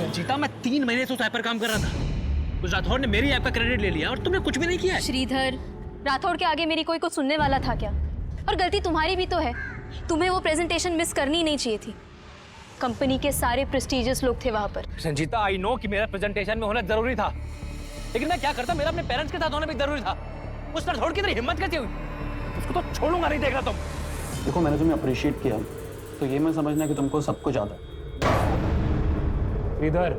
संचिता, मैं 3 महीने से उस ऐप पर काम कर रहा था। उस राठौड़ ने मेरी ऐप का क्रेडिट ले लिया और तुमने कुछ भी नहीं किया है। श्रीधर, राठौड़ के आगे मेरी कोई कुछ सुनने वाला था क्या? और गलती तुम्हारी भी तो है। तुम्हें वो प्रेजेंटेशन मिस करनी नहीं चाहिए थी। कंपनी के सारे प्रेस्टिजियस लोग थे वहां पर। संचिता, आई नो कि मेरा प्रेजेंटेशन में होना जरूरी था, लेकिन मैं क्या करता, मेरा अपने पेरेंट्स के साथ होना भी जरूरी था। उस राठौड़ की इतनी हिम्मत कैसे हुई? उसको तो छोड़ूंगा नहीं, देख रहा तुम। देखो, मैंने तुम्हें अप्रिशिएट किया तो ये मैं समझना कि तुमको सब कुछ आता है। इधर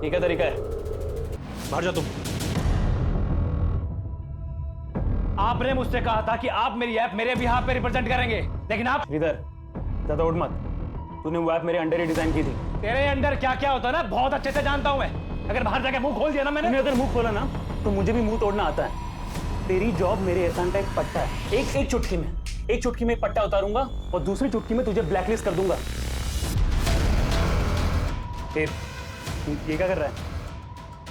ये क्या तरीका है? बाहर जाओ तुम। आपने मुझसे कहा था कि आप मेरी ऐप मेरे बिहाफ पे रिप्रेजेंट करेंगे, लेकिन आप इधर ज्यादा उठ मत। तूने वो ऐप मेरे अंडर ही डिजाइन की थी। तेरे अंडर क्या क्या होता है ना, बहुत अच्छे से जानता हूं मैं। अगर बाहर जाके मुंह खोल दिया ना मैंने, तूने अगर मुंह खोला ना तो मुझे भी मुंह तोड़ना आता है। तेरी जॉब मेरे एहसान का एक पट्टा है। एक चुटकी में एक पट्टा उतारूंगा और दूसरी चुटकी में तुझे ब्लैकलिस्ट कर दूंगा। तू ये क्या कर रहा है?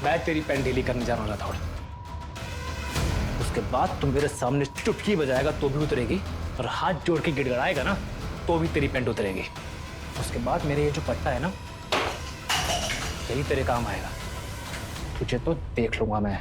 मैं तेरी पेन डीली करने जा रहा हूं राठौड़। उसके बाद तुम मेरे सामने चुटकी बजाएगा तो भी उतरेगी, और हाथ जोड़ के गिड़गड़ाएगा ना तो भी तेरी पेंट उतरेगी। उसके बाद मेरे ये जो पट्टा है ना, यही तेरे काम आएगा। तुझे तो देख लूंगा मैं।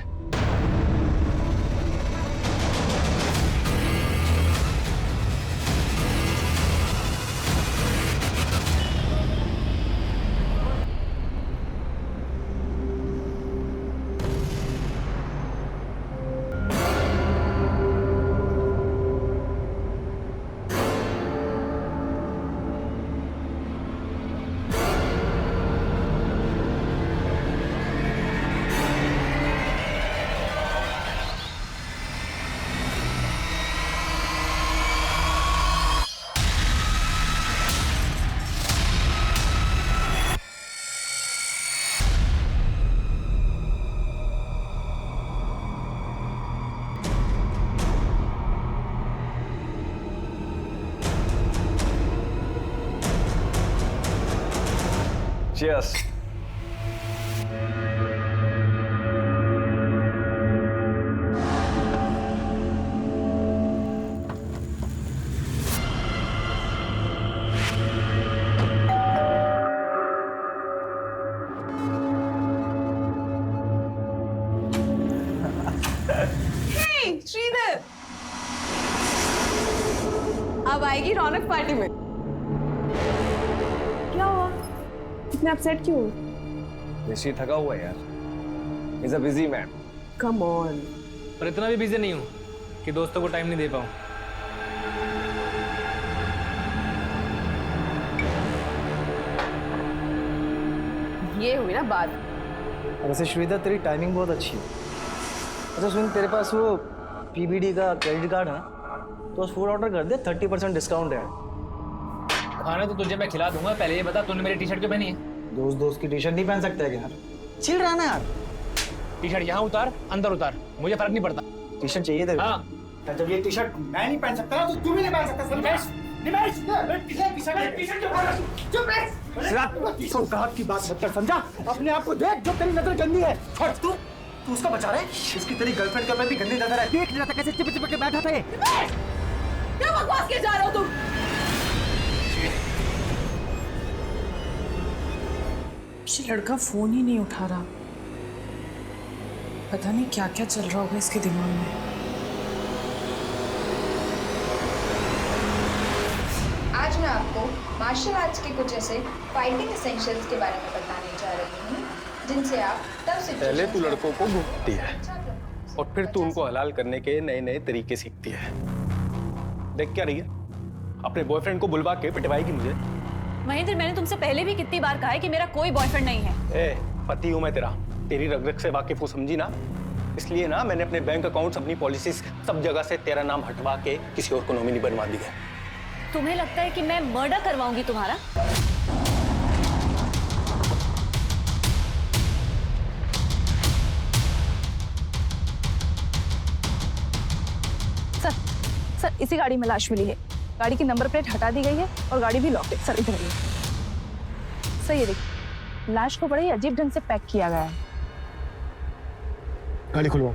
Cheers. Hey, श्रीधर, अब आएगी रौनक पार्टी में। क्या हुआ? इतना अपसेट क्यों? ऋषि थका हुआ है यार। He's a busy man. Come on. पर इतना भी बिजी नहीं हूं कि दोस्तों को टाइम नहीं दे पाऊं। ये हुई ना बात। वैसे श्रीधर, तेरी टाइमिंग बहुत अच्छी है। अच्छा सुन, तेरे पास वो पीबीडी का क्रेडिट कार्ड है, तो उस फूड ऑर्डर कर दे, 30% डिस्काउंट है। खाना तो तुझे मैं खिला दूंगा, पहले ये बता तूने मेरी टी शर्ट क्यों पहनी है? दोस्त की टी शर्ट नहीं पहन सकते है यार? चिल रहा ना यार। टी शर्ट यहाँ उतार, अंदर उतार, मुझे फर्क नहीं पड़ता। टी शर्ट चाहिए तेरे? हाँ। जब ये टी शर्ट मैं नहीं पहन सकता ना, तो तू भी नहीं पहन सकता। सौगात की बात मत कर, समझा? अपने आप को देख, जो तेरी नजर गंदी है। छोड़, तू उसका बचा रहा है? इसकी तेरी गर्लफ्रेंड का भी गंदी नजर है। देख लिया था कैसे चिपक चिपक के बैठा था ये। क्या बकवास किए जा रहे हो तुम? ये लड़का फोन ही नहीं उठा रहा। पता नहीं क्या क्या चल रहा होगा इसके दिमाग में। आज मैं आपको मार्शल आर्ट्स के कुछ ऐसे फाइटिंग एसेंशियल्स के बारे में बताने जा रही हूँ, जिनसे आप तब से पहले तू लड़कों को घूमती है और फिर तू उनको हलाल करने के नए नए तरीके सीखती है। देख क्या रही है? अपने बॉयफ्रेंड को बुलवा के पिटवाएगी मुझे। महेंद्र, मैंने तुमसे पहले भी कितनी बार कहा है कि मेरा कोई बॉयफ्रेंड नहीं है। ए, पति हूं मैं तेरा, तेरी रग रग से वाकिफ हूं, समझी ना? इसलिए ना मैंने अपने बैंक अकाउंट्स, अपनी पॉलिसीज, सब जगह से तेरा नाम हटवा के किसी और को नॉमिनी बनवा दिया। तुम्हें लगता है कि मैं मर्डर करवाऊंगी तुम्हारा? सर, इसी गाड़ी में लाश मिली है। गाड़ी की नंबर प्लेट हटा दी गई है और गाड़ी भी लॉक्ड है। सर इधर आइए। सर ये देखिए, लाश को बड़े अजीब ढंग से पैक किया गया है। गाड़ी खुलवाओ।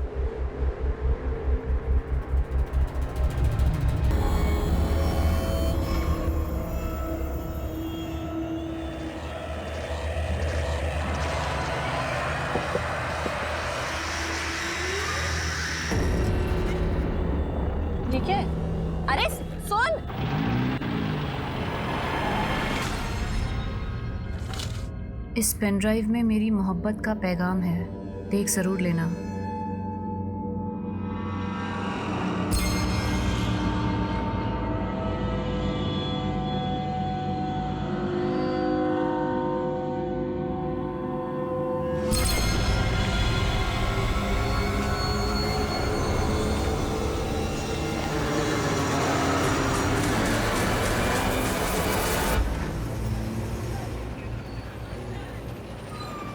ठीक है। अरे सुन, इस पेन ड्राइव में मेरी मोहब्बत का पैगाम है, देख जरूर लेना।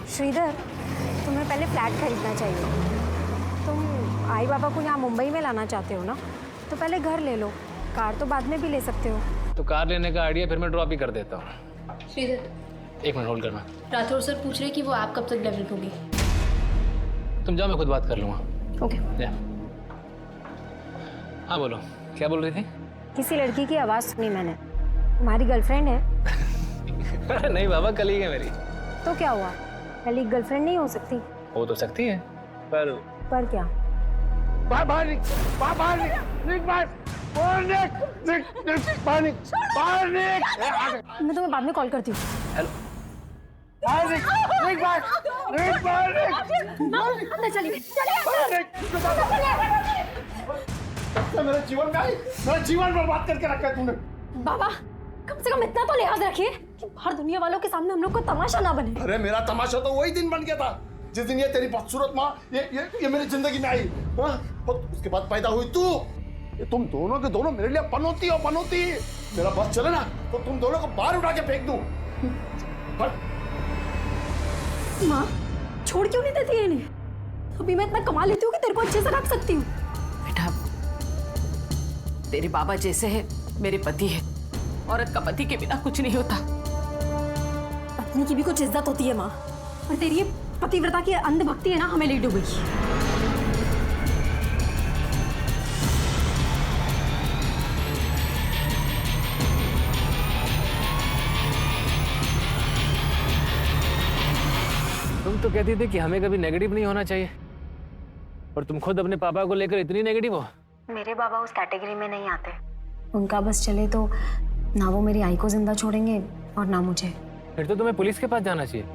श्रीधर, तुम्हें पहले फ्लैट खरीदना चाहिए। तुम आई बाबा को यहाँ मुंबई में लाना चाहते हो ना, तो पहले घर ले लो, कार तो बाद में भी ले सकते हो। तो कार लेने का आइडिया फिर मैं ड्रॉप ही कर देता हूँ। श्रीधर, 1 मिनट होल्ड करना। राठौर सर पूछ रहे कि वो ऐप कब तक डेवलप होगी। तुम जाओ, मैं खुद बात कर लूँगा। ओके। हाँ बोलो, क्या बोल रही थी? किसी लड़की की आवाज़ सुनी मैंने, तुम्हारी गर्लफ्रेंड है? अरे नहीं बाबा, कलीग है मेरी। तो क्या हुआ, पहले गर्लफ्रेंड नहीं हो सकती? हो तो सकती है, पर क्या? मैं तुम्हें बाद में कॉल करती हूँ। हेलो। अंदर चलिए। मेरे जीवन में आई, मेरा जीवन बर्बाद करके रखा है तूने। बाबा, कम से कम इतना तो लिहाज रखिए कि बाहर दुनिया वालों के सामने हम लोग को तमाशा ना बने। अरे मेरा तमाशा तो वही दिन बन गया था जिस दिन ये तेरी बदसूरत माँ ये मेरी जिंदगी में आई। हाँ? और उसके बाद पैदा हुई तू। ये तुम दोनों के दोनों मेरे लिए पनौती हो, पनौती। मेरा बस चले ना तो तुम दोनों को बाहर उठा के फेंक दूं। माँ, छोड़ क्यों नहीं देती है इन्हें? अभी मैं इतना कमा लेती हूँ कि तेरे को अच्छे से रख सकती हूँ। बेटा, तेरे बाबा जैसे है मेरे पति है। औरत का पति के बिना कुछ नहीं होता। पत्नी की भी कुछ इज्जत होती है माँ, और तेरी ये पतिव्रता की अंधभक्ति है ना, हमें ले डूबेगी। तुम तो कहती थी कि हमें कभी नेगेटिव नहीं होना चाहिए, और तुम खुद अपने पापा को लेकर इतनी नेगेटिव हो। मेरे बाबा उस कैटेगरी में नहीं आते। उनका बस चले तो ना वो मेरी आई को जिंदा छोड़ेंगे और ना मुझे। फिर तो तुम्हें पुलिस के पास जाना चाहिए।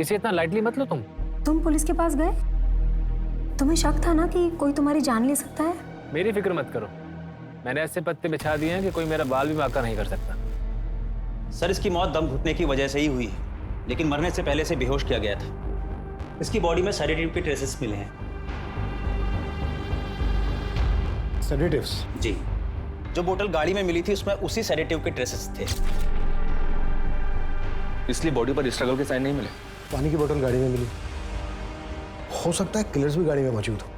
इसे इतना लाइटली मत लो तुम पुलिस के पास गए? तुम्हें शक था ना कि कोई तुम्हारी जान ले सकता है? मेरी फिक्र मत करो, मैंने ऐसे पत्ते बिछा दिए हैं कि कोई मेरा बाल भी बांका नहीं कर सकता। सर, इसकी मौत दम घुटने की वजह से ही हुई है, लेकिन मरने से पहले से बेहोश किया गया था। इसकी बॉडी में सेडेटिव के ट्रेसेस मिले हैं। सेडेटिव्स? जी, जो बोतल गाड़ी में मिली थी उसमें उसी सेडेटिव के ट्रेसेस थे। इसलिए बॉडी पर स्ट्रगल के साइन नहीं मिले। पानी की बोतल गाड़ी में मिली, हो सकता है किलर्स भी गाड़ी में मौजूद हो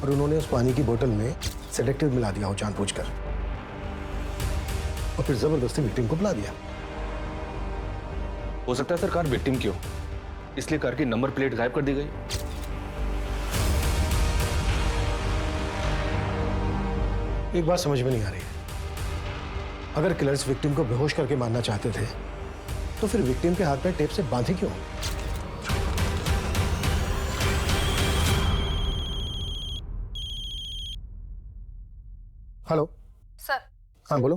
और उन्होंने उस पानी की बोतल में सेडेटिव मिला दिया हो जानबूझकर, और फिर जबरदस्ती विक्टिम को बुला दिया। हो सकता है सर कार विक्टिम की हो, इसलिए कार की नंबर प्लेट गायब कर दी गई। एक बात समझ में नहीं आ रही है, अगर किलर्स विक्टिम को बेहोश करके मारना चाहते थे तो फिर विक्टिम के हाथ में टेप से बांधे क्यों? Hello sir. हाँ बोलो।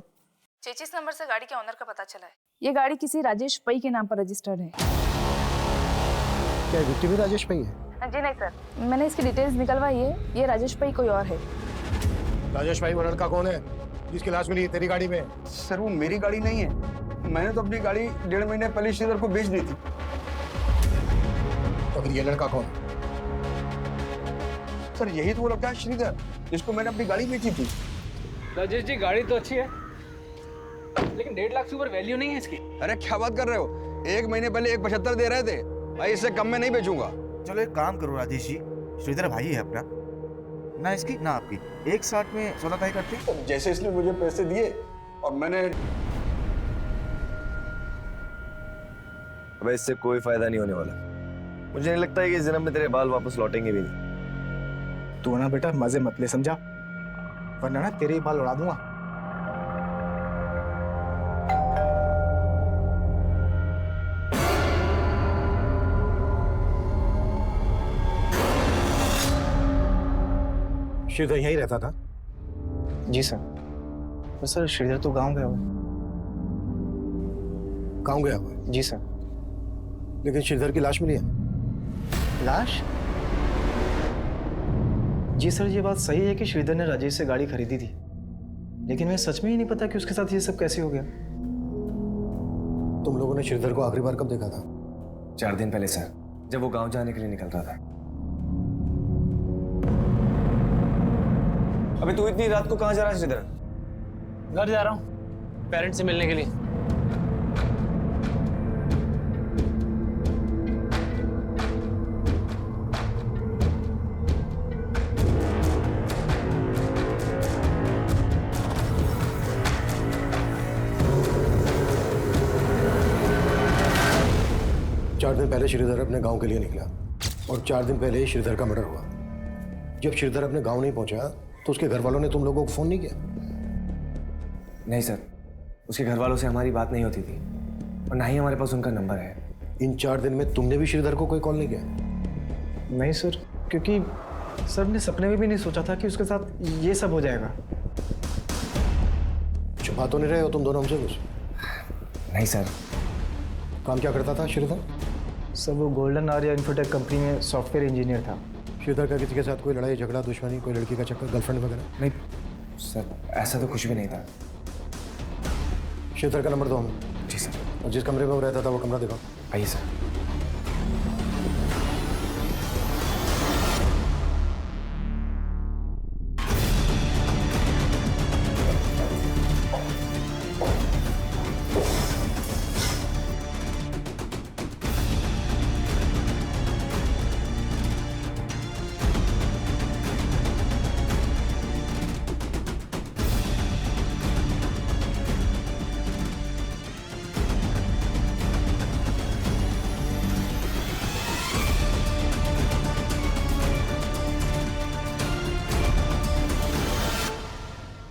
33 नंबर से गाड़ी के ऑनर का पता चला है। ये गाड़ी किसी राजेश पई के नाम पर रजिस्टर्ड है। क्या विक्टिम ही राजेश पई है? जी नहीं सर, मैंने इसकी डिटेल्स निकलवाई है, ये राजेश पई कोई और है। राजेश भाई वो लड़का कौन है जिसकी लाश मिली तेरी गाड़ी में? सर वो मेरी गाड़ी नहीं है, मैंने तो अपनी गाड़ी 1.5 महीने पहले श्रीधर को बेच दी थी। तो फिर ये लड़का कौन? सर यही तो वो लड़का है श्रीधर जिसको मैंने अपनी गाड़ी बेची थी। राजेश जी, गाड़ी तो अच्छी है लेकिन 1.5 लाख से ऊपर वैल्यू नहीं है इसकी। अरे क्या बात कर रहे हो, 1 महीने पहले 1.75 दे रहे थे भाई, इससे कम में नहीं बेचूंगा। चलो एक काम करो राजेश जी, श्रीधर भाई है अपना, ना इसकी ना आपकी, 1.60 में 16 तय करते। जैसे इसने मुझे पैसे दिए और मैंने, अबे इससे कोई फायदा नहीं होने वाला। मुझे नहीं लगता है कि इस जन्म में तेरे बाल वापस लौटेंगे भी नहीं। तू ना बेटा मजे मत ले, समझा, वरना ना तेरे ही बाल उड़ा दूंगा। श्रीधर यहीं रहता था? जी सर। पर सर श्रीधर तो गांव गया हुआ है। गाँव गया हुआ है? जी सर। लेकिन श्रीधर की लाश मिली है। लाश? जी सर, ये बात सही है कि श्रीधर ने राजेश से गाड़ी खरीदी थी, लेकिन मैं सच में ही नहीं पता कि उसके साथ ये सब कैसे हो गया। तुम लोगों ने श्रीधर को आखिरी बार कब देखा था? 4 दिन पहले सर, जब वो गांव जाने के लिए निकल रहा था। अबे तू इतनी रात को कहाँ जा रहा है श्रीधर? घर जा रहा हूँ पेरेंट्स से मिलने के लिए। चार दिन पहले श्रीधर अपने गांव के लिए निकला और 4 दिन पहले ही श्रीधर का मर्डर हुआ। जब श्रीधर अपने गांव नहीं पहुंचा तो उसके घर वालों ने तुम लोगों को फोन नहीं किया? नहीं सर, उसके घर वालों से हमारी बात नहीं होती थी और ना ही हमारे पास उनका नंबर है। इन 4 दिन में तुमने भी श्रीधर को कोई कॉल नहीं किया? नहीं सर, क्योंकि सर ने सपने में भी नहीं सोचा था कि उसके साथ ये सब हो जाएगा। छुपा तो नहीं रहे हो तुम दोनों हमसे कुछ? नहीं सर। काम क्या करता था श्रीधर? सर वो गोल्डन आर्या इन्फोटेक कंपनी में सॉफ्टवेयर इंजीनियर था। श्रीधर का किसी के साथ कोई लड़ाई झगड़ा दुश्मनी, कोई लड़की का चक्कर, गर्लफ्रेंड वगैरह? नहीं सर, ऐसा तो कुछ भी नहीं था। श्रीधर का नंबर दो हमें। जी सर। और जिस कमरे में वो रहता था वो कमरा दिखाओ। आइए सर।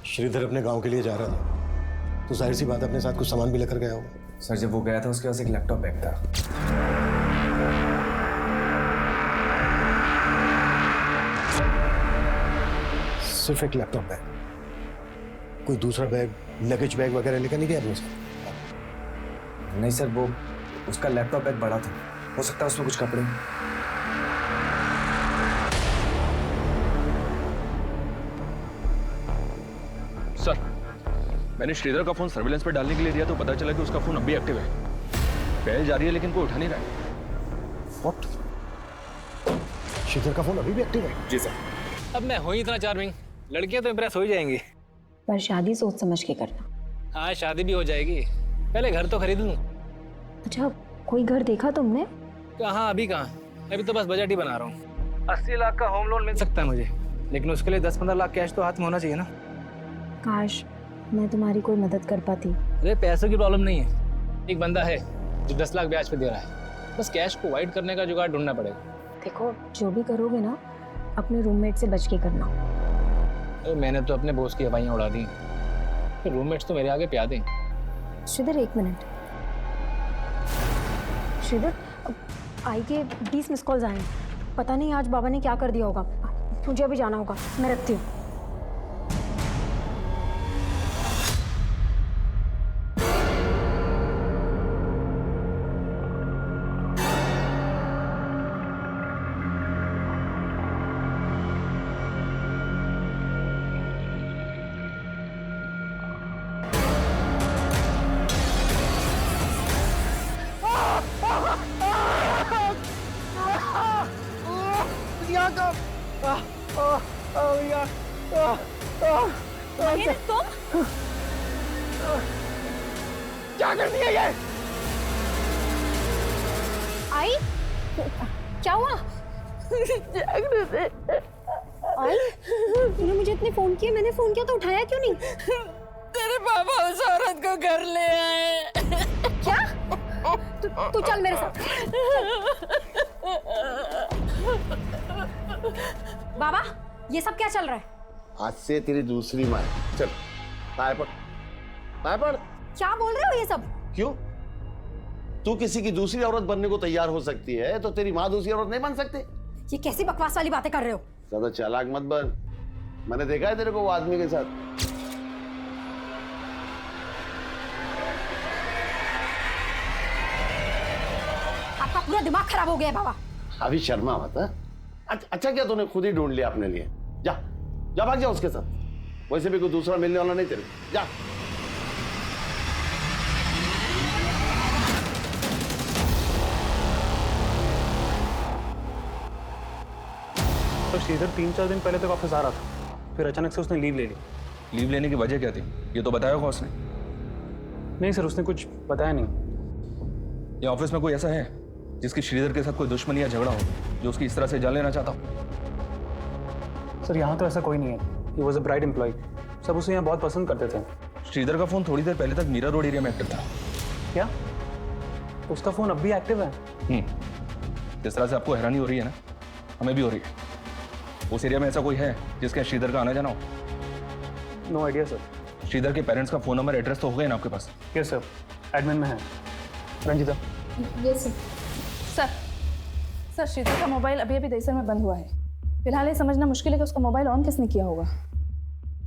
श्रीधर अपने गांव के लिए जा रहा था तो जाहिर सी बात है अपने साथ कुछ सामान भी लेकर गया होगा। सर जब वो गया था उसके पास एक लैपटॉप बैग था। सिर्फ एक लैपटॉप बैग? कोई दूसरा बैग, लगेज बैग वगैरह लेकर नहीं गया अपने साथ? नहीं सर, वो उसका लैपटॉप बैग बड़ा था, हो सकता है उसमें कुछ कपड़े। सर मैंने श्रीधर का फोन सर्विलेंस पर डालने के लिए दिया तो पता चला कि उसका फोन अब भी एक्टिव है। पहल जा रही है लेकिन कोई उठा नहीं रहा है। What? श्रीधर का फोन अभी भी एक्टिव है? जी सर। अब मैं हो ही इतना चार्मिंग, लड़कियां तो इम्प्रेस हो ही जाएंगी। पर शादी सोच समझ के करना। हाँ शादी भी हो जाएगी, पहले घर तो खरीद लूं। अच्छा कोई घर देखा तुमने? कहाँ अभी कहाँ, अभी तो बस बजट ही बना रहा हूँ। 80 लाख का होम लोन मिल सकता है मुझे, लेकिन उसके लिए 10-15 लाख कैश तो हाथ में होना चाहिए ना। काश मैं तुम्हारी कोई मदद कर पाती। अरे पैसों की प्रॉब्लम नहीं है, एक बंदा है जो 10 लाख ब्याज पे दे रहा है, बस कैश को वाइड करने का जुगाड़ ढूंढना पड़ेगा। देखो जो भी करोगे ना अपने रूममेट से बच के करना। अरे मैंने तो अपने बॉस की हवाइयाँ उड़ा दी, फिर रूममेट्स तो मेरे आगे प्या दें। श्रीधर 1 मिनट। श्रीधर आई के 20 मिस कॉल्स आए, पता नहीं आज बाबा ने क्या कर दिया होगा। मुझे अभी जाना होगा, मैं रखती हूँ। क्या कर दिया ये? आई क्या हुआ? आई तूने मुझे इतने फोन किए, मैंने फोन किया तो उठाया क्यों नहीं? तेरे पापा उस औरत को घर ले आए। क्या? तू चल मेरे साथ। बाबा ये सब क्या चल रहा है? आज से तेरी दूसरी माँ। चल पाए पड़, पाए पड़। क्या बोल रहे हो ये सब? क्यों? तू किसी की दूसरी औरत बनने को तैयार हो सकती है तो तेरी माँ दूसरी औरत नहीं बन सकती? ये कैसी बकवास वाली बातें कर रहे हो? ज्यादा चालाक मत बन। मैंने देखा है तेरे को वो आदमी के साथ। आपका पूरा दिमाग खराब हो गया है बाबा। अभी शर्मा मत। अच्छा क्या तूने खुद ही ढूंढ लिया अपने लिए? जा जा भाग जा उसके साथ। वैसे भी कोई दूसरा मिलने वाला नहीं तेरे को। जा। तो श्रीधर 3-4 दिन पहले तक ऑफिस आ रहा था, फिर अचानक से उसने लीव ले ली। लीव लेने की वजह क्या थी ये तो बताया होगा उसने? नहीं सर, उसने कुछ बताया नहीं। ये ऑफिस में कोई ऐसा है जिसकी श्रीधर के साथ कोई दुश्मनी या झगड़ा हो, जो उसकी इस तरह से जान लेना चाहता हो? सर यहाँ तो ऐसा कोई नहीं है। He was a bright employee, सब उसे यहाँ बहुत पसंद करते थे। श्रीधर का फोन थोड़ी देर पहले तक मीरा रोड एरिया में एक्टिव था। क्या उसका फोन अब भी एक्टिव है? जिस तरह से आपको हैरानी हो रही है ना, हमें भी हो रही है। उस एरिया में ऐसा कोई है जिसके श्रीधर का आना जाना हो? No idea sir. श्रीधर के पेरेंट्स का फोन नंबर एड्रेस तो हो गए ना आपके पास? यस सर, एडमिन में है। Ranjita. Yes sir. Sir Shridhar का मोबाइल अभी अभी दहीसर में बंद हुआ है। फिलहाल ये समझना मुश्किल है कि उसका मोबाइल ऑन किसने किया होगा।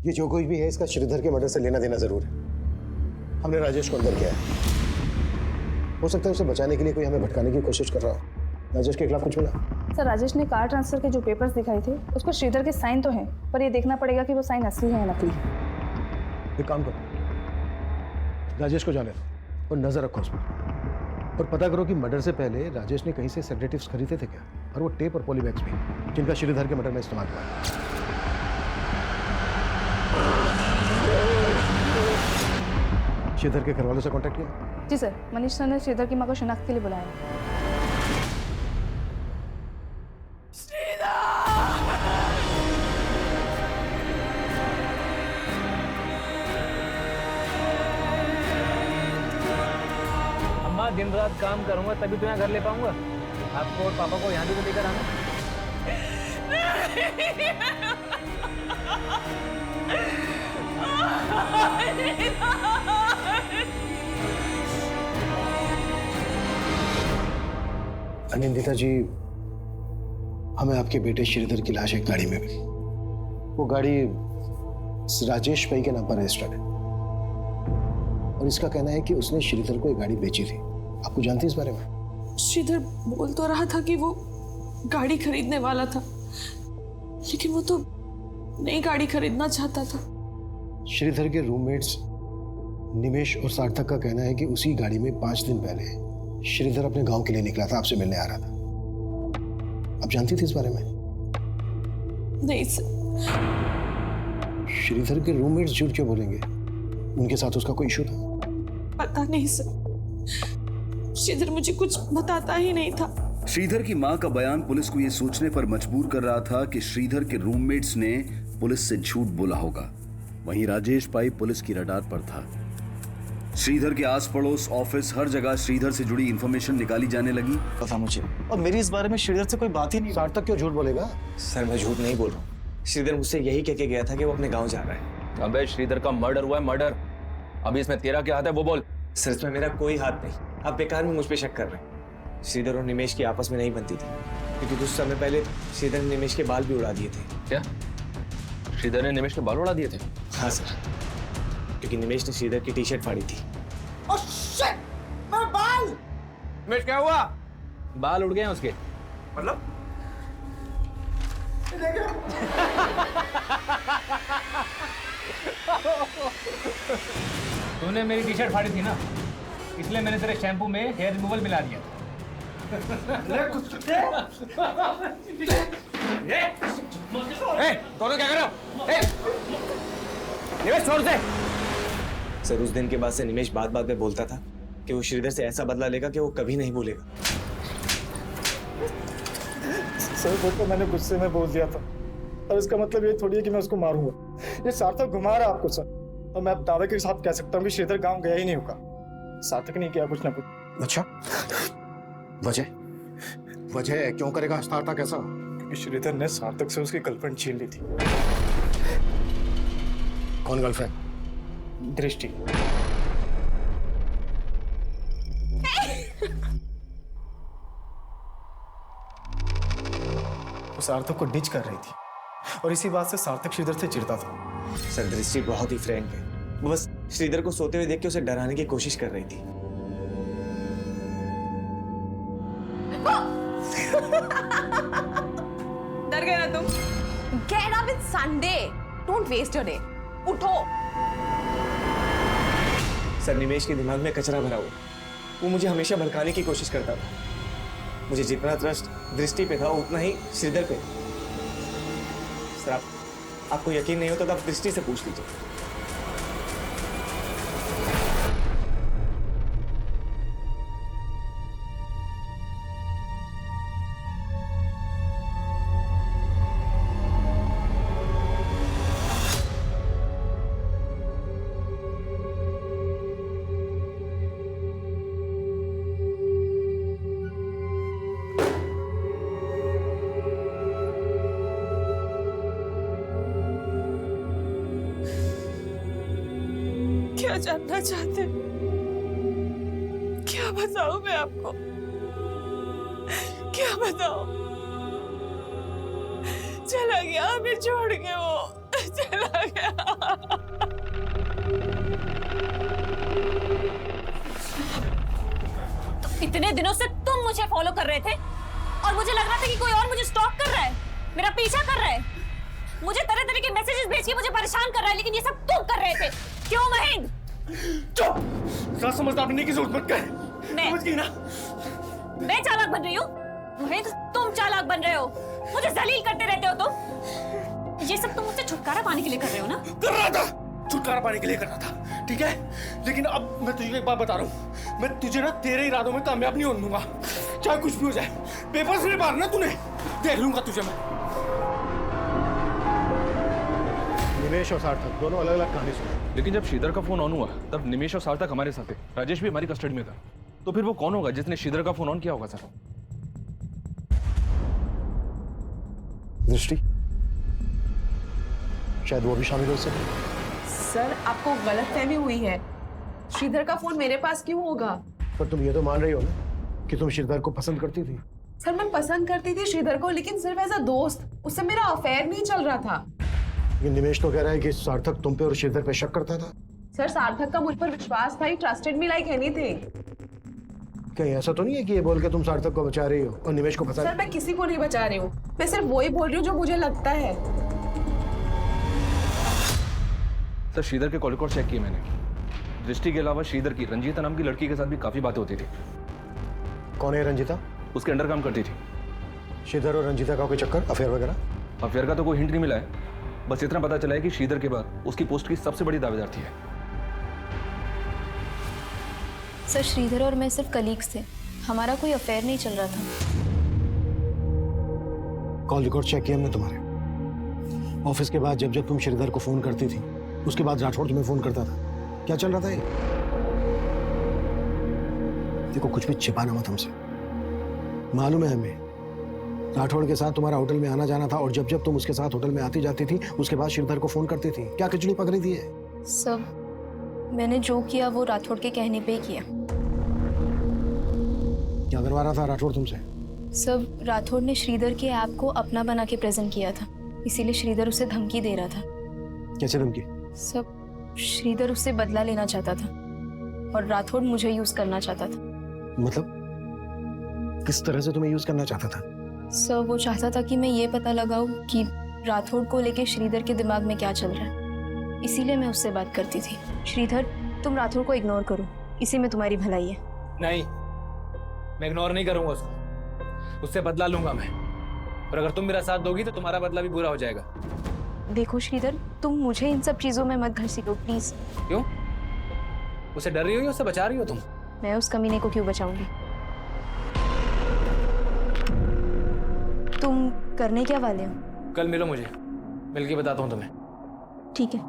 ये जो कोई भी है इसका श्रीधर के मर्डर से लेना देना जरूर है। हमने राजेश को अंदर किया है। हो सकता है उसे बचाने के लिए कोई हमें भटकाने की कोशिश कर रहा हो। राजेश के खिलाफ कुछ मिला? सर राजेश ने कार ट्रांसफर के जो पेपर्स दिखाए थे उसको श्रीधर के साइन तो हैं, पर ये देखना पड़ेगा कि वो साइन असली है या नकली। एक काम करो, राजेश को जाने दो और नजर रखो उस पर, और पता करो कि मर्डर से पहले राजेश ने कहीं से सेडेटिव्स खरीदे थे क्या, और वो टेप और पॉलीबैग्स भी जिनका श्रीधर के मर्डर में इस्तेमाल हुआ है। श्रीधर के घर वालों से कांटेक्ट किया? जी सर, मनीष सर ने श्रीधर की मां को शिनाख्त के लिए बुलाया। अम्मा दिन रात काम करूंगा तभी तो यहाँ घर ले पाऊंगा। आपको और पापा को यहाँ भी तो लेकर आना। अनिंदिता जी, हमें आपके बेटे श्रीधर की लाश एक गाड़ी में मिली। वो गाड़ी राजेश भाई के नाम पर रजिस्टर्ड है, और इसका कहना है कि उसने श्रीधर को एक गाड़ी बेची थी। आपको जानती है इस बारे में? श्रीधर बोल तो रहा था कि वो गाड़ी खरीदने वाला था, लेकिन वो तो नई गाड़ी खरीदना चाहता था। श्रीधर के रूममेट्स निमेश और सार्थक का कहना है कि उसी गाड़ी में 5 दिन पहले श्रीधर अपने गांव के लिए निकला था, आपसे मिलने आ रहा था। आप जानती थी इस बारे में? नहीं सर। श्रीधर के रूममेट्स झूठ क्यों बोलेंगे? उनके साथ उसका कोई इशू था? पता नहीं सर, श्रीधर मुझे कुछ बताता ही नहीं था। श्रीधर की मां का बयान पुलिस को यह सोचने पर मजबूर कर रहा था कि श्रीधर के रूममेट्स ने पुलिस से झूठ बोला होगा। वहीं राजेश भाई पुलिस की रडार पर था। श्रीधर के आस पड़ोस, ऑफिस, हर जगह श्रीधर से जुड़ी इंफॉर्मेशन निकाली जाने लगी। पता मुझे, और मेरी इस बारे में श्रीधर से कोई बात ही नहीं। सार्थक क्यों झूठ बोलेगा? सर मैं झूठ नहीं बोल रहा हूँ। श्रीधर मुझसे यही कह के गया था कि वो अपने गांव जा रहा है। अबे श्रीधर का मर्डर हुआ है, मर्डर। अभी इसमें तेरा क्या हाथ है वो बोल। सर इसमें मेरा कोई हाथ नहीं, आप बेकार में मुझ पे शक कर रहे हैं। श्रीधर और निमेश की आपस में नहीं बनती थी, क्योंकि कुछ समय पहले श्रीधर ने निमेश के बाल भी उड़ा दिए थे। क्या श्रीधर ने निमेश के बाल उड़ा दिए थे? हाँ सर, क्योंकि निमेश ने श्रीधर की टी शर्ट फाड़ी थी। ओह शिट, मेरे बाल! निमेश क्या हुआ? बाल उड़ गए हैं उसके। मतलब? तूने मेरी टी शर्ट फाड़ी थी ना, इसलिए मैंने तेरे शैम्पू में हेयर रिमूवल मिला दिया था। दोनों क्या कर रहे हो? निमेश छोड़ दे। सर उस दिन के बाद से निमेश बात बात में बोलता था कि वो श्रीधर से ऐसा बदला लेगा कि वो कभी नहीं भूलेगा। सर वो तो मैंने गुस्से में बोल दिया था, और इसका मतलब ये थोड़ी है कि मैं उसको मारूंगा। ये सार्थक घुमा रहा आपको सर, और मैं अब दावे के साथ कह सकता हूँ कि श्रीधर गांव गया ही नहीं होगा। सार्थक नहीं किया कुछ ना कुछ। अच्छा, वजह क्यों करेगा सार्थक ऐसा? क्योंकि श्रीधर ने सार्थक से उसकी गर्लफ्रेंड छीन ली थी। कौन गर्लफ्रेंड? दृष्टि। वो सार्थक को डिच कर रही थी, और इसी बात से सार्थक श्रीधर से चिढ़ता था। सर दृष्टि बहुत ही फ्रैंक है, वो बस श्रीधर को सोते हुए देख के उसे डराने की कोशिश कर रही थी। डर गए ना तुम? Get up, it's Sunday. Don't waste your day. उठो। सर निमेश के दिमाग में कचरा भरा हुआ, वो मुझे हमेशा भड़काने की कोशिश करता था। मुझे जितना ट्रस्ट दृष्टि पे था उतना ही श्रीधर पे। सर आपको यकीन नहीं होता तो आप दृष्टि से पूछ लीजिए। क्या जानना चाहते? क्या बताऊं मैं आपको? क्या बताऊं? चला गया हमें छोड़ के, वो चला गया। तो इतने दिनों से तुम मुझे फॉलो कर रहे थे और मुझे लग रहा था कि कोई और मुझे स्टॉक कर रहा है, मेरा पीछा कर रहा है, मुझे तरह तरह के मैसेजेस भेज के मुझे परेशान कर रहा है, लेकिन ये सब तुम कर रहे थे। क्यों महेंद्र? चुप! ज़्यादा समझदार बनने की जरूरत मत कर। समझ गई ना? मैं चालाक बन रही हूँ? महेंद्र तुम चालाक बन रहे हो, मुझे जलील करते रहते हो तुम। ये सब तुम मुझसे छुटकारा पाने के लिए कर रहे हो ना? कर रहा था, छुटकारा पाने के लिए कर रहा था, ठीक है? लेकिन अब मैं तुझे एक बात बता रहा हूँ, मैं तुझे ना तेरे इरादों में कामयाब नहीं होने दूंगा, चाहे कुछ भी हो जाए। पेपर्स में मारना तूने, देख लूंगा तुझे मैं। निमेश और सार्थक दोनों अलग अलग कहानी सुनी। लेकिन जब श्रीधर का फोन ऑन हुआ तब निमेश और सार्थक हमारे साथ थे, राजेश भी हमारी कस्टडी में था। तो फिर वो कौन होगा जिसने श्रीधर का फोन ऑन किया होगा? सर दृष्टि, शायद वो भी शामिल हो सके। सर आपको गलतफहमी हुई है, श्रीधर का फोन मेरे पास क्यों होगा? पर तुम ये तो मान रही हो ना कि तुम श्रीधर को पसंद करती थी। सर मैं पसंद करती थी श्रीधर को, लेकिन सिर्फ एज अ दोस्त, उससे मेरा अफेयर नहीं चल रहा था। लेकिन निमेश तो कह रहा है कि सार्थक तुम पे और श्रीधर पे शक करता था। सर सार्थक का मुझ पर विश्वास था, ही ट्रस्टेड मी लाइक एनीथिंग। कहीं ऐसा तो नहीं है कि ये बोल के तुम सार्थक को बचा रही हो और निमेश को फंसा? सर मैं किसी को नहीं बचा रही हूँ, मैं सिर्फ वही बोल रही हूँ जो मुझे लगता है। सर श्रीधर के कॉल रिकॉर्ड चेक किए मैंने। दृष्टि के अलावा श्रीधर की रंजीता नाम की लड़की के साथ भी काफी बातें होती थी। कौन है रंजीता? उसके अंडर काम करती थी। श्रीधर और रंजीता का कोई चक्कर, अफेयर वगैरह? अफेयर का तो कोई हिंट नहीं मिला है, बस इतना पता चला है कि श्रीधर के बाद उसकी पोस्ट की सबसे बड़ी दावेदार थी। सर श्रीधर और मैं सिर्फ कलीग्स थे, हमारा कोई अफेयर नहीं चल रहा था। कॉल रिकॉर्ड चेक किया हमने तुम्हारे। ऑफिस के बाद जब जब तुम श्रीधर को फोन करती थी, उसके बाद राठौड़ तुम्हें फोन करता था। क्या चल रहा था ये? देखो कुछ भी छिपाना मत हमसे, मालूम है हमें राठौड़ के साथ तुम्हारा होटल में आना जाना था, और जब जब तुम उसके साथ होटल में आती जाती थी उसके बाद श्रीधर को फोन करती थी। क्या खिचड़ी पकड़ी थी ये? सब मैंने जो किया वो राठौड़ के कहने पे ही किया। क्या करवा रहा था राठौड़ तुमसे? सब राठौड़ ने श्रीधर के ऐप को अपना बना के प्रेजेंट किया था, इसीलिए श्रीधर उसे धमकी दे रहा था। कैसे धमकी? सब श्रीधर उससे बदला लेना चाहता था और राठौड़ मुझे यूज करना चाहता था। मतलब किस तरह से तुम्हें यूज करना चाहता था? सर वो चाहता था कि मैं ये पता लगाऊं कि राठौड़ को लेके श्रीधर के दिमाग में क्या चल रहा है, इसीलिए मैं उससे बात करती थी। श्रीधर तुम राठौड़ को इग्नोर करो, इसी में तुम्हारी भलाई है। नहीं, मैं इग्नोर नहीं करूंगा उसको, उससे बदला लूंगा मैं, और अगर तुम मेरा साथ दोगी तो तुम्हारा बदला भी पूरा हो जाएगा। देखो श्रीधर, तुम मुझे इन सब चीजों में मत घसीटो प्लीज। क्यों? उसे डर रही हो या उससे बचा रही हो तुम? मैं उस कमीने को क्यों बचाऊंगी? तुम करने क्या वाले हो? कल मिलो मुझे, मिल के बताता हूँ तुम्हें। ठीक है।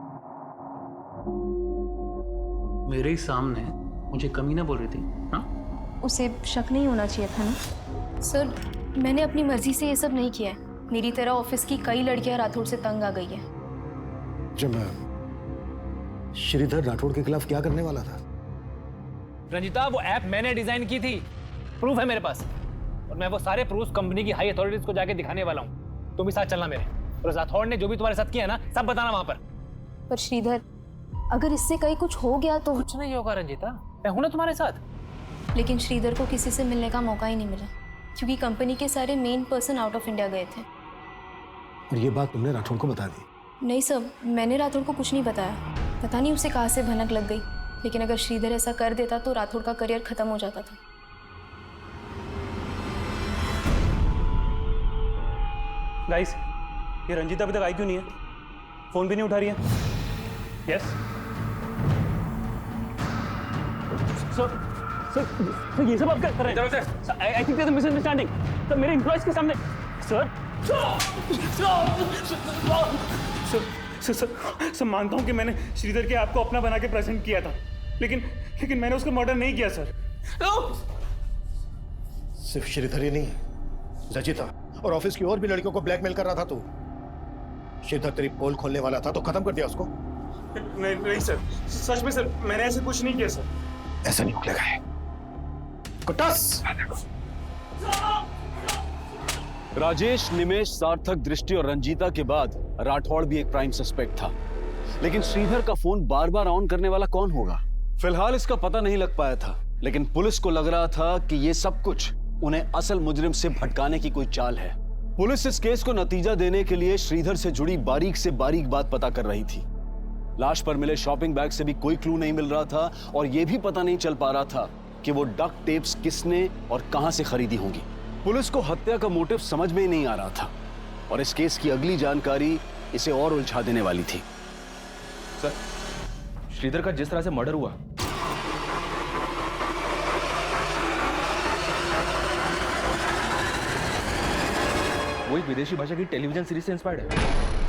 मेरे ही सामने मुझे कमीना बोल रही थी ना? उसे शक नहीं होना चाहिए था ना? सर मैंने अपनी मर्जी से ये सब नहीं किया है, मेरी तरह ऑफिस की कई लड़कियां राठौड़ से तंग आ गई है। जब श्रीधर राठौड़ के खिलाफ क्या करने वाला था? रंजिता वो ऐप मैंने डिजाइन की थी, प्रूफ है मेरे पास, और मैं वो सारे प्रूफ कंपनी की हाई अथॉरिटीज को जाके दिखाने वाला हूँ। तुम भी साथ चलना मेरे, और राठौड़ ने जो भी तुम्हारे साथ किया ना, सब बताना वहां पर। पर श्रीधर, अगर इससे कहीं कुछ हो गया तो? कुछ नहीं होगा रंजीता, मैं हूं ना तुम्हारे साथ। लेकिन श्रीधर को किसी से मिलने का मौका ही नहीं मिला, क्योंकि कंपनी के सारे main person out of India गए थे। और ये बात तुमने राठौड़ को बता दी? नहीं सर, मैंने राठौड़ को कुछ नहीं बताया। पता नहीं उसे कहाँ से भनक लग गई, लेकिन अगर श्रीधर ऐसा कर देता तो राठौड़ का करियर खत्म हो जाता था। गाइस, ये रंजीता अभी तक आई क्यों नहीं है? फोन भी नहीं उठा रही है। यस सर, ये सब आप कर रहे हैं? I think there is misunderstanding sir, मेरे एम्प्लॉइज के सामने। सर सर मानता हूं कि मैंने श्रीधर के आपको अपना बना के प्रेजेंट किया था, लेकिन मैंने उसका मर्डर नहीं किया सर। सिर्फ श्रीधर ही नहीं, रजिता और ऑफिस की और भी लड़कियों को ब्लैकमेल कर रहा था तू। श्रीधर तेरी पोल खोलने वाला था तो खत्म कर दिया उसको। नहीं सर, सच में सर, मैंने ऐसे कुछ नहीं किया सर। ऐसा नहीं निकलेगा है। कुटास! राजेश, निमेश, सार्थक, दृष्टि और रंजीता के बाद राठौड़ भी एक प्राइम सस्पेक्ट था, लेकिन श्रीधर का फोन बार बार ऑन करने वाला कौन होगा? फिलहाल इसका पता नहीं लग पाया था, लेकिन पुलिस को लग रहा था कि ये सब कुछ उन्हें असल मुजरिम से भटकाने की कोई चाल है। पुलिस इस केस को नतीजा देने के लिए श्रीधर से जुड़ी बारीक से बारीक बात पता कर रही थी। लाश पर मिले शॉपिंग बैग से भी कोई क्लू नहीं मिल रहा था और यह भी पता नहीं चल पा रहा था कि वो डक टेप्स किसने और कहां से खरीदी होंगी। पुलिस को हत्या का मोटिव समझ में ही नहीं आ रहा था और इस केस की अगली जानकारी इसे और उलझा देने वाली थी। सर, श्रीधर का जिस तरह से मर्डर हुआ, वो एक विदेशी भाषा की टेलीविजन सीरीज से इंस्पायर्ड है।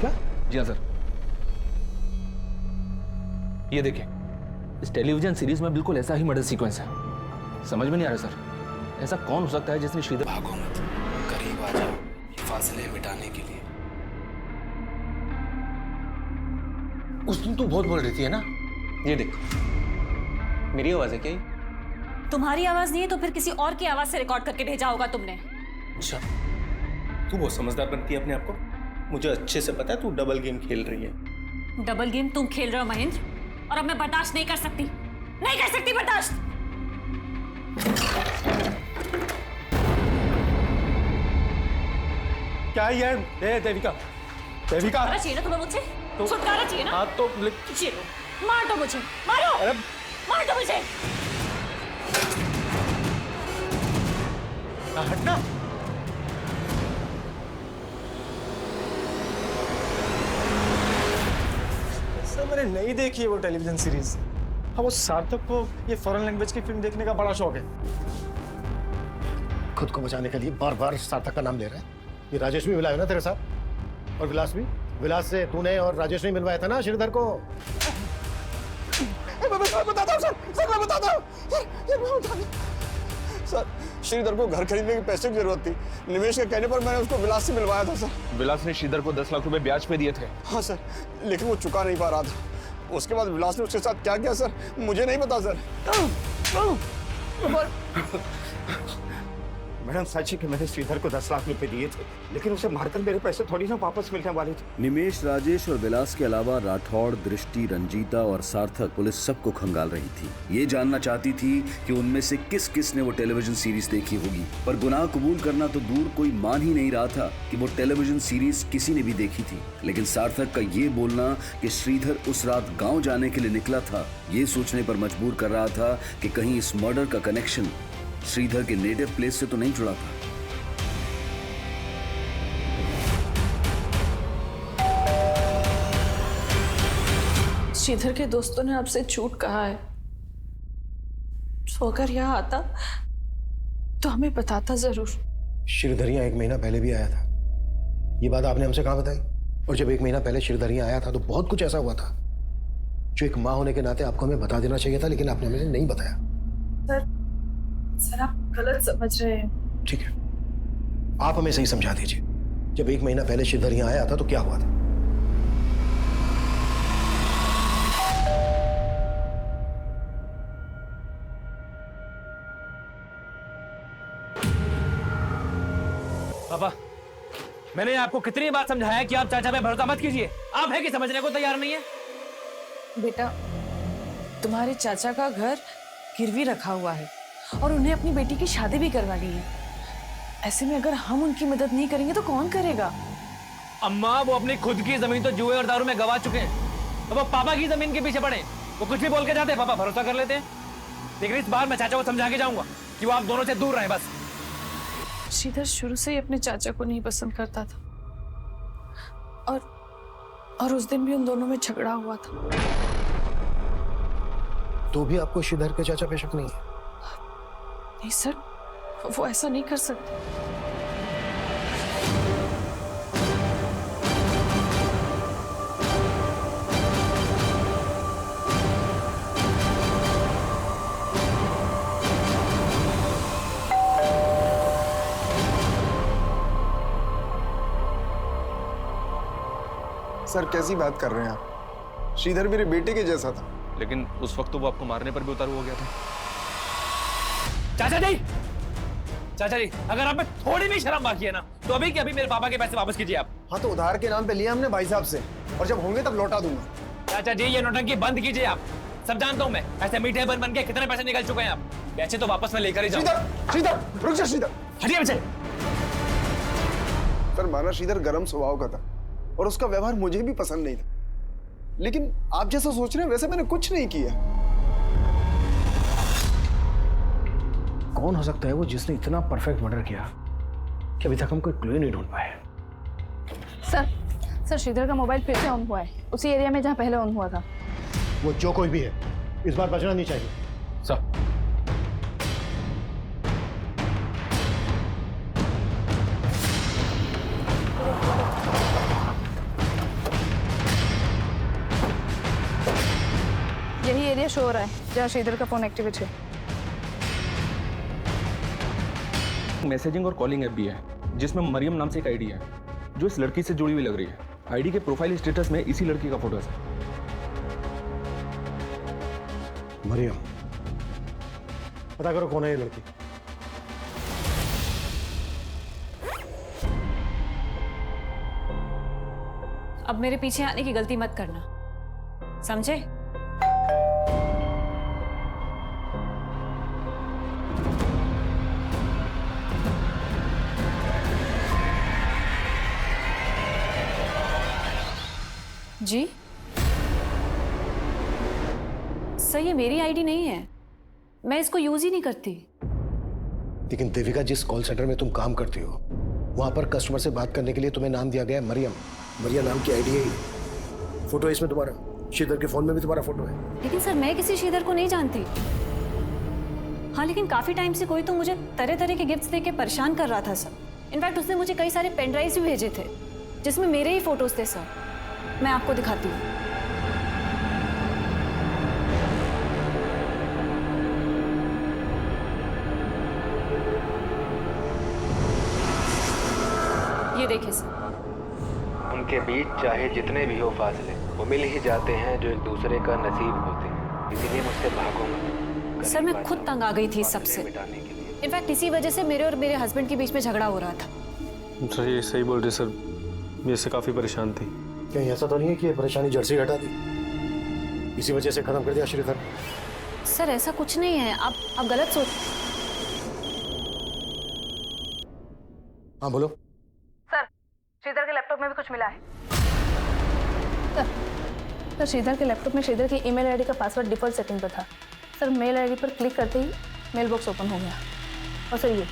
क्या? जी हाँ सर, ये देखिए, इस टेलीविजन सीरीज में बिल्कुल ऐसा ही मर्डर सीक्वेंस है। समझ में नहीं आ रहा सर, ऐसा कौन हो सकता है जिसने श्रीधर। भागो मत, करीब आ जाओ ये फासले मिटाने के लिए। उस दिन तू बहुत बोल रही थी है ना? ये देख, मेरी आवाज है क्या ये? तुम्हारी आवाज नहीं है तो फिर किसी और की आवाज से रिकॉर्ड करके भेजा होगा तुमने। अच्छा, तू बहुत समझदार बनती है अपने आप को। मुझे अच्छे से पता है तू डबल गेम खेल रही है। डबल गेम तुम खेल रहे हो महेंद्र, और अब मैं बर्दाश्त नहीं कर सकती, नहीं कर सकती बर्दाश्त। क्या ये? देविका, देविका, छुटकारा चाहिए ना तुम्हें मुझसे? छुटकारा चाहिए ना? हाँ तो ये लो, मार दो मुझे, मारो, मार दो मुझे। हटना। सर, मैंने नहीं देखी है वो टेलीविजन सीरीज। हाँ, वो सार्थक को ये फॉरेन लैंग्वेज की फिल्म देखने का बड़ा शौक है। खुद को बचाने के लिए बार बार सार्थक का नाम ले रहा है। ये राजेश भी मिला है ना तेरे साथ, और विलास भी। विलास से तूने और राजेश ने मिलवाया था ना श्रीधर को। मैं बताता हूँ सर, मैं बताता हूँ सर। श्रीधर को घर खरीदने के पैसे की जरूरत थी। निमेश के कहने पर मैंने उसको विलास से मिलवाया था सर। विलास ने श्रीधर को 10 लाख रुपए ब्याज पे दिए थे। हाँ सर, लेकिन वो चुका नहीं पा रहा था। उसके बाद विलास ने उसके साथ क्या किया सर, मुझे नहीं पता सर। मैडम, सच है कि मैंने श्रीधर को 10 लाख रुपए दिए थे, लेकिन उसे मारकर मेरे पैसे थोड़ी ना वापस मिलने वाले थे। निमेश, राजेश और विलास के अलावा राठौड़, दृष्टि, रंजीता और सार्थक पुलिस सबको खंगाल रही थी। ये जानना चाहती थी कि उनमें से किस किस ने वो टेलीविजन सीरीज देखी होगी, पर गुनाह कबूल करना तो दूर, कोई मान ही नहीं रहा था कि वो टेलीविजन सीरीज किसी ने भी देखी थी। लेकिन सार्थक का ये बोलना कि श्रीधर उस रात गाँव जाने के लिए निकला था, ये सोचने पर मजबूर कर रहा था कि कहीं इस मर्डर का कनेक्शन श्रीधर के नेटिव प्लेस से तो नहीं जुड़ा था। श्रीधर के दोस्तों ने आपसे झूठ कहा है, तो अगर यहाँ आता तो हमें बताता जरूर। श्रीधर यहाँ 1 महीना पहले भी आया था। ये बात आपने हमसे कहाँ बताई? और जब 1 महीना पहले श्रीधर यहाँ आया था तो बहुत कुछ ऐसा हुआ था जो एक माँ होने के नाते आपको हमें बता देना चाहिए था, लेकिन आपने हमें नहीं बताया। सर, आप गलत समझ रहे हैं। ठीक है, आप हमें सही समझा दीजिए। जब 1 महीना पहले श्रीधर यहाँ आया था तो क्या हुआ था? पापा, मैंने आपको कितनी बार समझाया कि आप चाचा पे भरोसा मत कीजिए, आप है कि समझने को तैयार नहीं है। बेटा, तुम्हारे चाचा का घर गिरवी रखा हुआ है और उन्हें अपनी बेटी की शादी भी करवानी है। ऐसे में अगर हम उनकी मदद नहीं करेंगे तो कौन करेगा? अम्मा, वो अपनी खुद की जमीन तो जुए और दारू में गवा चुके हैं, तो वो पापा की जमीन के पीछे पड़े। वो कुछ भी बोल के जाते हैं, पापा भरोसा कर लेते हैं। लेकिन इस बार मैं चाचा को समझा के जाऊंगा कि वो आप दोनों से दूर रहे बस। श्रीधर शुरू से ही अपने चाचा को नहीं पसंद करता था और उस दिन भी उन दोनों में झगड़ा हुआ था। तो भी आपको श्रीधर के चाचा पे शक नहीं है? नहीं सर, वो ऐसा नहीं कर सकते। सर कैसी बात कर रहे हैं आप? श्रीधर मेरे बेटे के जैसा था। लेकिन उस वक्त तो वो आपको मारने पर भी उतारू हो गया था। चाचा जी, चाचा जी, अगर आप में थोड़ी भी शर्म बाकी है ना, तो अभी के अभी मेरे पापा के पैसे वापस कीजिए आप। हाँ तो उधार के नाम पे लिया हमने भाई साहब से, और जब होंगे तब लौटा दूंगा। चाचा जी, ये नौटंकी बंद कीजिए आप। सब जानता हूँ मैं, ऐसे मीठे बन के कितने पैसे निकल चुके हैं आप। पैसे तो वापस मैं लेकर ही जाऊंगा। श्रीधर रुक जा, श्रीधर हटिए बच्चे। सर माना श्रीधर गर्म स्वभाव का था और उसका व्यवहार मुझे भी पसंद नहीं था, लेकिन आप जैसा सोच रहे हैं वैसे मैंने कुछ नहीं किया। कौन हो सकता है वो जिसने इतना परफेक्ट मर्डर किया कि अभी तक हम कोई क्लू नहीं ढूंढ पाए? सर श्रीधर का मोबाइल फिर से ऑन हुआ है, उसी एरिया में जहाँ पहले ऑन हुआ था। वो जो कोई भी है, इस बार बचना नहीं चाहिए। सर यही एरिया शो हो रहा है जहाँ श्रीधर का फोन एक्टिवेट है। मैसेजिंग और कॉलिंग ऐप भी है जिसमें मरियम नाम से एक आईडी है जो इस लड़की से जुड़ी हुई लग रही है। आईडी के प्रोफाइल स्टेटस में इसी लड़की का फोटो है। मरियम, पता करो कौन है ये लड़की। अब मेरे पीछे आने की गलती मत करना, समझे? जी सर, ये मेरी आईडी नहीं है, मैं इसको यूज ही नहीं करती। लेकिन देविका, जिस कॉल सेंटर में तुम काम करती हो वहां पर कस्टमर से बात करने के लिए तुम्हें नाम दिया गया है मरियम। मरियम नाम की आईडी है, फोटो है इसमें तुम्हारा, श्रीधर के फोन में भी तुम्हारा फोटो है। लेकिन सर, मैं किसी श्रीधर को नहीं जानती। हाँ, लेकिन काफी टाइम से कोई तो मुझे तरह तरह के गिफ्ट्स देके परेशान कर रहा था सर। इनफैक्ट उसने मुझे कई सारे पेन ड्राइव्स भी भेजे थे जिसमें मेरे ही फोटोज थे सर। मैं आपको दिखाती हूँ। ये देखिए सर। उनके बीच चाहे जितने भी हो फासले, वो मिल ही जाते हैं जो एक दूसरे का नसीब होते हैं। इसीलिए मुझसे भागो मत। सर, मैं खुद तंग आ गई थी इस सबसे। इनफैक्ट इसी वजह से मेरे और मेरे हस्बैंड के बीच में झगड़ा हो रहा था। सर ये सही बोल रहे सर, मैं इससे काफी परेशान थी। कहीं ऐसा तो नहीं है कि ये परेशानी जड़ से हटा दी, इसी वजह से खत्म कर दिया श्रीधर? सर ऐसा कुछ नहीं है, आप गलत सोच। हाँ बोलो। सर श्रीधर के लैपटॉप में भी कुछ मिला है। सर श्रीधर के लैपटॉप में श्रीधर की ईमेल आईडी का पासवर्ड डिफॉल्ट सेटिंग पर था। सर मेल आईडी पर क्लिक करते ही मेल बॉक्स ओपन हो गया। और सर ये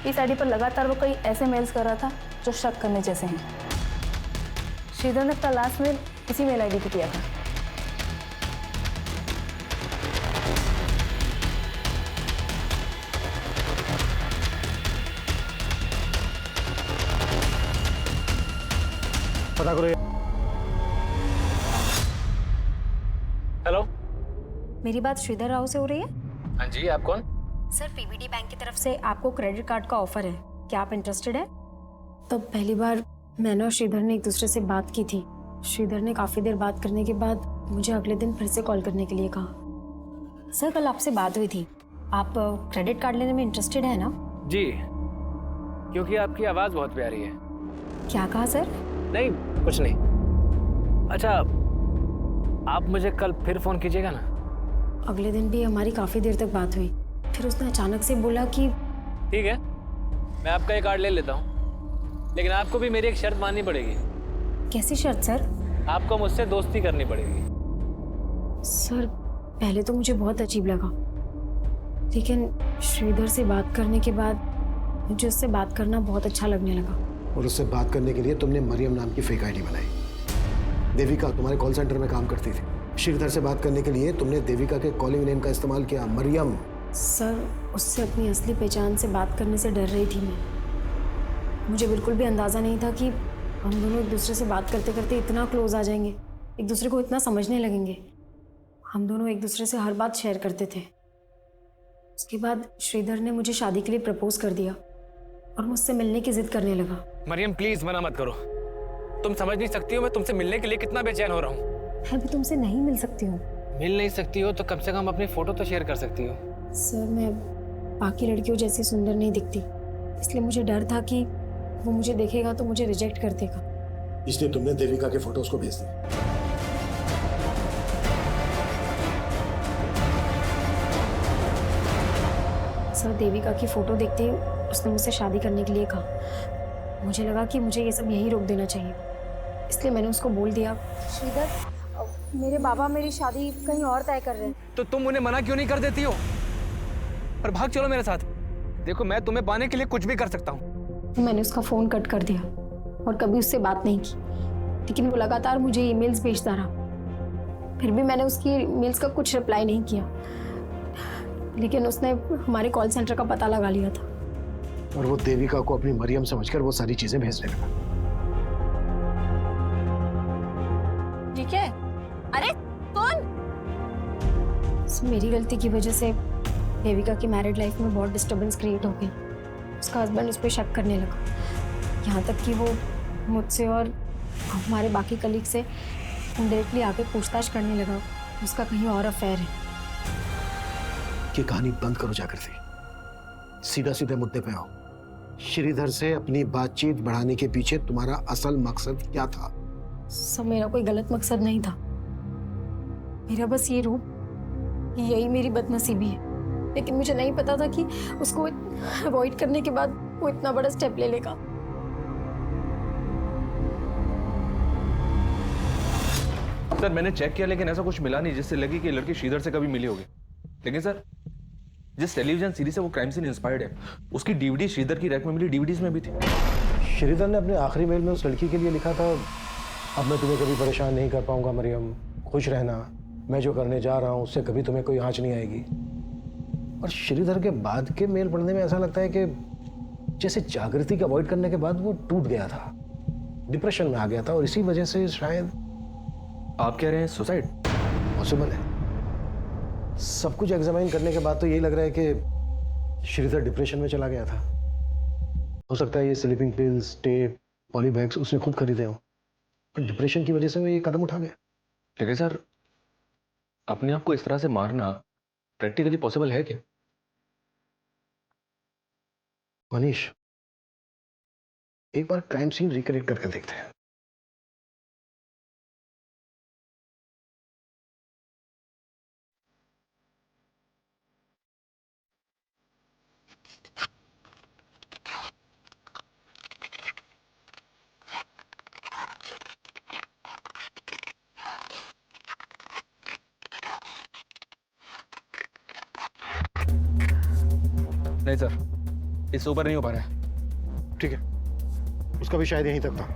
इस आईडी पर लगातार वो कई ऐसे मेल्स कर रहा था जो शक करने जैसे हैं। श्रीधर ने अपना लास्ट मेल इसी मेल आईडी पे किया था। पता करो। हेलो, मेरी बात श्रीधर राव से हो रही है? हाँ जी, आप कौन? सर पीबीडी बैंक की तरफ से आपको क्रेडिट कार्ड का ऑफर है, क्या आप इंटरेस्टेड है? तो पहली बार मैंने और श्रीधर ने एक दूसरे से बात की थी। श्रीधर ने काफ़ी देर बात करने के बाद मुझे अगले दिन फिर से कॉल करने के लिए कहा। सर कल आपसे बात हुई थी, आप क्रेडिट कार्ड लेने में इंटरेस्टेड है ना? जी, क्योंकि आपकी आवाज़ बहुत प्यारी है। क्या कहा सर? नहीं कुछ नहीं। अच्छा आप मुझे कल फिर फोन कीजिएगा ना। अगले दिन भी हमारी काफी देर तक बात हुई, फिर उसने अचानक से बोला कि ठीक है मैं आपका एक कार्ड ले लेता हूँ, लेकिन आपको भी मेरी एक शर्त माननी पड़ेगी। कैसी शर्त सर? आपको मुझसे दोस्ती करनी पड़ेगी। सर पहले तो मुझे बहुत अजीब लगा, लेकिन श्रीधर से बात करने के बाद मुझे उससे बात करना बहुत अच्छा लगने लगा। और उससे बात करने के लिए तुमने मरियम नाम की फेक आईडी बनाई। देविका तुम्हारे कॉल सेंटर में काम करती थी। श्रीधर से बात करने के लिए तुमने देविका के कॉलिंग नेम का इस्तेमाल किया, मरियम। सर उससे अपनी असली पहचान से बात करने से डर रही थी मैं। मुझे बिल्कुल भी अंदाज़ा नहीं था कि हम दोनों एक दूसरे से बात करते करते इतना क्लोज आ जाएंगे, एक दूसरे को इतना समझने लगेंगे। हम दोनों एक दूसरे से हर बात शेयर करते थे। उसके बाद श्रीधर ने मुझे शादी के लिए प्रपोज कर दिया और मुझसे मिलने की जिद करने लगा। मरियम प्लीज मना मत करो, तुम समझ नहीं सकती हो मैं तुमसे मिलने के लिए कितना बेचैन हो रहा हूँ। मैं भी तुमसे नहीं मिल सकती हूँ। मिल नहीं सकती हो तो कम से कम अपनी फोटो तो शेयर कर सकती हो। सर मैं बाकी लड़कियों जैसी सुंदर नहीं दिखती, इसलिए मुझे डर था कि वो मुझे देखेगा तो मुझे रिजेक्ट कर देगा। इसलिए तुमने देविका के फोटो उसको भेज दिए। सर देविका की फोटो देखते ही उसने मुझसे शादी करने के लिए कहा। मुझे लगा कि मुझे ये सब यही रोक देना चाहिए, इसलिए मैंने उसको बोल दिया, श्रीधर मेरे बाबा मेरी शादी कहीं और तय कर रहे हैं। तो तुम उन्हें मना क्यों नहीं कर देती हो और भाग चलो मेरे साथ। देखो मैं तुम्हें पाने के लिए कुछ भी कर सकता हूँ। मैंने उसका फ़ोन कट कर दिया और कभी उससे बात नहीं की, लेकिन वो लगातार मुझे ईमेल्स भेजता रहा। फिर भी मैंने उसकी ईमेल्स का कुछ रिप्लाई नहीं किया, लेकिन उसने हमारे कॉल सेंटर का पता लगा लिया था और वो देविका को अपनी मरियम समझकर वो सारी चीजें भेजने लगा। ठीक है। अरे कौन? मेरी गलती की वजह से देविका की मैरिड लाइफ में बहुत डिस्टर्बेंस क्रिएट हो गई। उसका हस्बैंड उस पर शक करने लगा, यहाँ तक कि वो मुझसे और हमारे बाकी कलीग से डायरेक्टली आके पूछताछ करने लगा उसका कहीं और अफेयर है। ये कहानी बंद करो जागृति, सीधा सीधे मुद्दे पे आओ। श्रीधर से अपनी बातचीत बढ़ाने के पीछे तुम्हारा असल मकसद क्या था? सब मेरा कोई गलत मकसद नहीं था, मेरा बस ये रूप, यही मेरी बदनसीबी है। लेकिन मुझे नहीं पता था कि उसको अवॉइड करने के बाद वो इतना बड़ा स्टेप ले लेगा। सर मैंने चेक किया लेकिन ऐसा कुछ मिला नहीं जिससे लगे कि लड़की श्रीधर से कभी मिली होगी। लेकिन सर जिस टेलीविजन सीरीज से वो क्राइम सीन इंस्पायर्ड है उसकी डीवीडी श्रीधर की रैक में मिली डीवीडीज में भी थी। श्रीधर ने अपने आखिरी मेल में उस लड़की के लिए लिखा था, अब मैं तुम्हें कभी परेशान नहीं कर पाऊंगा मरियम, खुश रहना, मैं जो करने जा रहा हूं उससे कभी तुम्हें कोई आंच नहीं आएगी। और श्रीधर के बाद के मेल पढ़ने में ऐसा लगता है कि जैसे जागृति को अवॉइड करने के बाद वो टूट गया था, डिप्रेशन में आ गया था और इसी वजह से शायद। आप कह रहे हैं सुसाइड? पॉसिबल है। सब कुछ एग्जामाइन करने के बाद तो यही लग रहा है कि श्रीधर डिप्रेशन में चला गया था। हो सकता है ये स्लीपिंग पिल्स, टेप, पॉलीबैग्स उसने खुद खरीदे हो, पर डिप्रेशन की वजह से वो ये कदम उठा गया। लेकिन सर अपने आप को इस तरह से मारना प्रैक्टिकली पॉसिबल है क्या? मनीष एक बार क्राइम सीन रिक्रिएट करके देखते हैं। नहीं सर इससे ऊपर नहीं हो पा रहा है। ठीक है, उसका भी शायद यहीं तक था।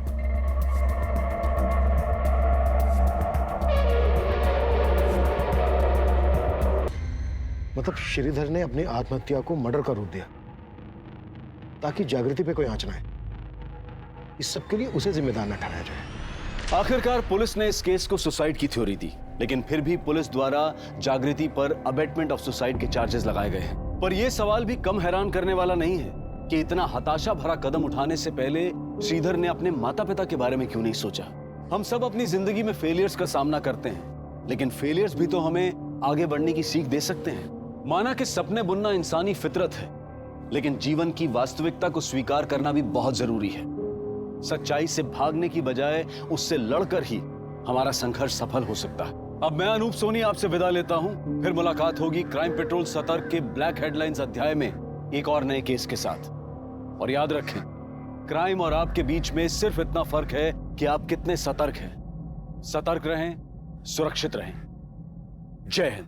मतलब श्रीधर ने अपनी आत्महत्या को मर्डर का रूप दिया ताकि जागृति पे कोई आंच ना आए। इस सब के लिए उसे जिम्मेदार न ठहराया जाए। आखिरकार पुलिस ने इस केस को सुसाइड की थ्योरी दी, लेकिन फिर भी पुलिस द्वारा जागृति पर अबेटमेंट ऑफ सुसाइड के चार्जेस लगाए गए हैं। पर यह सवाल भी कम हैरान करने वाला नहीं है कि इतना हताशा भरा कदम उठाने से पहले श्रीधर ने अपने माता पिता के बारे में क्यों नहीं सोचा। हम सब अपनी जिंदगी में फेलियर्स का सामना करते हैं, लेकिन फेलियर्स भी तो हमें आगे बढ़ने की सीख दे सकते हैं। माना कि सपने बुनना इंसानी फितरत है, लेकिन जीवन की वास्तविकता को स्वीकार करना भी बहुत जरूरी है। सच्चाई से भागने की बजाय उससे लड़कर ही हमारा संघर्ष सफल हो सकता है। अब मैं अनूप सोनी आपसे विदा लेता हूं। फिर मुलाकात होगी क्राइम पेट्रोल सतर्क के ब्लैक हेडलाइंस अध्याय में एक और नए केस के साथ। और याद रखें, क्राइम और आपके बीच में सिर्फ इतना फर्क है कि आप कितने सतर्क हैं। सतर्क रहें, सुरक्षित रहें। जय हिंद।